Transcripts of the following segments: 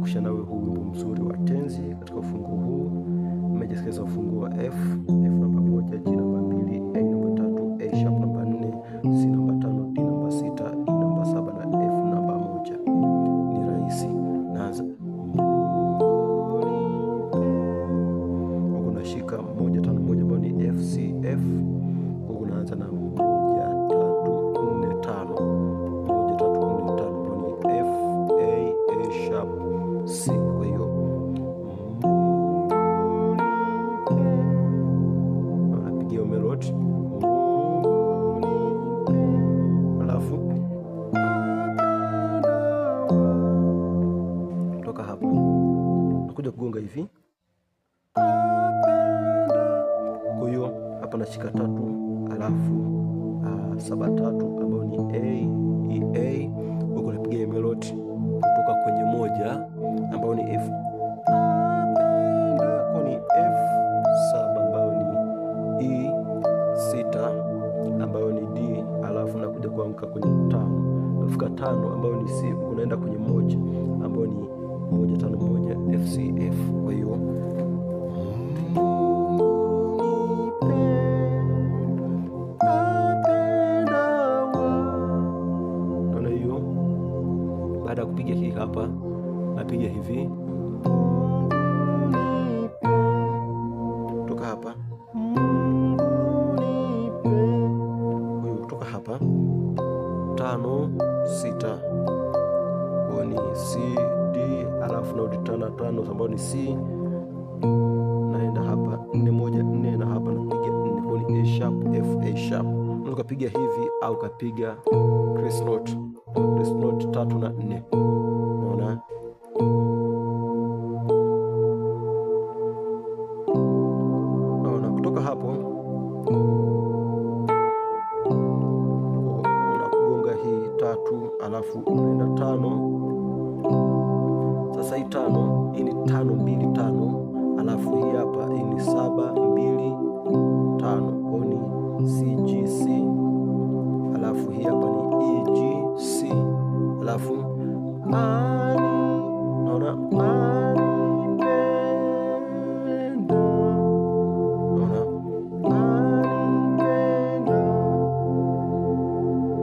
kukumbusha nawe huu wimbo mzuri wa tenzi katika ufunguo huu. Umejisikiliza ufunguo wa F namba 1, G namba 2, A namba 3, A sharp namba 4, C namba 5, D namba 6, E namba 7 na F namba 1. Ni rahisi. Naanza huko, nashika 1 5 1 ambayo ni F C F. Huko naanza na 1 3 4 5, 1 3 4 5 ambayo ni F A A sharp C. Kwa hiyo napigia melody, alafu kutoka hapo nakuja kugonga hivi. Kwa hiyo hapa nashika 3 alafu 7 3 ambayo ni A E A. Huko napiga melody kutoka kwenye 1 ambayo ni F, kwa ni F7 ambayo ni E 6 ambayo ni D, alafu nakuja kuanguka kwenye 5, nafika 5 ambayo ni C, unaenda kwenye 1 ambayo ni 1 5 1 F C F. Kwa hiyo naona hiyo. Baada ya kupiga hii hapa, napiga hivi kutoka hapa, huyu kutoka hapa 5 6 ambayo ni C D, alafu narudi 5 5 ambayo ni C, naenda hapa 4 1 4 na hapa napiga 4 kwa ni A sharp F A sharp. Unaweza kupiga hivi au kapiga grace note 3 na 4. Unaona? Naona kutoka hapo unakugonga hii 3 alafu unaenda 5. Sasa hii 5 hii ni 5 2 5, alafu hii hapa hii ni 7 2 5, kwa ni C G C, alafu hii hapa ni E G C, alafu naona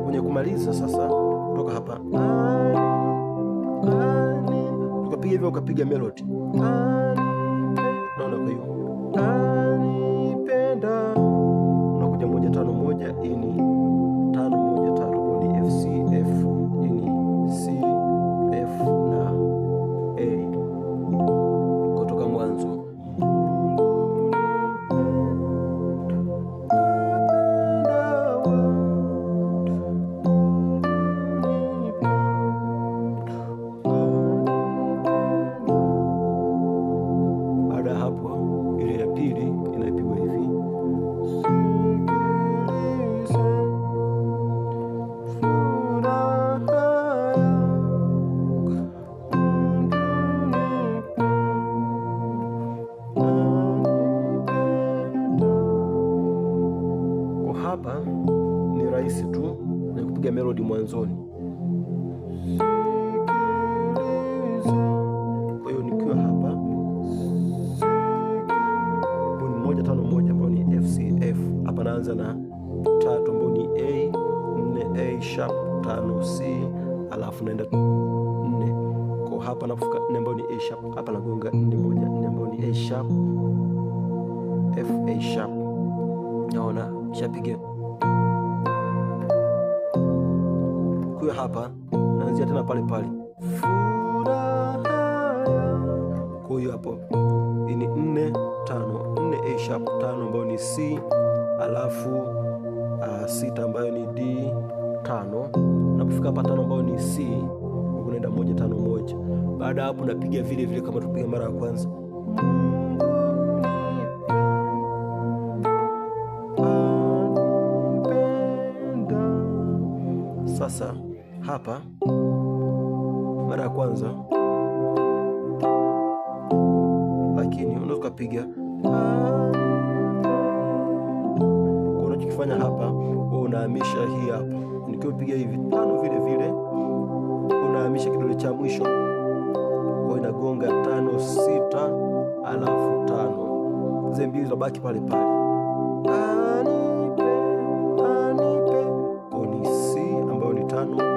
kwenye kumaliza. Sasa kutoka hapa ukapiga hivyo, ukapiga melody, naona. Kwa hiyo anipenda, unakuja 1 5 1, hii ni 5 1 3, ni F C F, hii ni C F na A kutoka mwanzo. Baada ya hapo, ile ya pili inapigwa hivi. Hapa ni rahisi tu na kupiga melody mwanzoni. Kwa hiyo nikiwa hapa ni 1 5 1 ambayo ni F C F. Hapa naanza na 3 ambayo ni A 4 A sharp 5 C, alafu naenda 4. Kwa hapa nafika 4 ambayo ni A sharp, hapa nagonga 4 1 4 ambayo ni A sharp F A sharp. Naona shapiga. Kwa hapa naanzia tena pale pale. Kwa hiyo hapo hii ni 4 5 4 A sharp 5 ambayo ni C, alafu 6 ambayo ni D 5, na kufika hapa 5 ambayo ni C, unaenda 1 5 1. Baada hapo napiga vile vile kama tupiga mara ya kwanza. Sasa hapa mara ya kwanza, lakini unaweza kupiga. Unachokifanya hapa, unahamisha hii hapa, nikipiga hivi 5 vile vile unahamisha kidole cha mwisho, kwa inagonga 5 6 alafu 5, zile mbili zabaki pale pale. Anipe, anipe, kwa ni C ambayo ni 5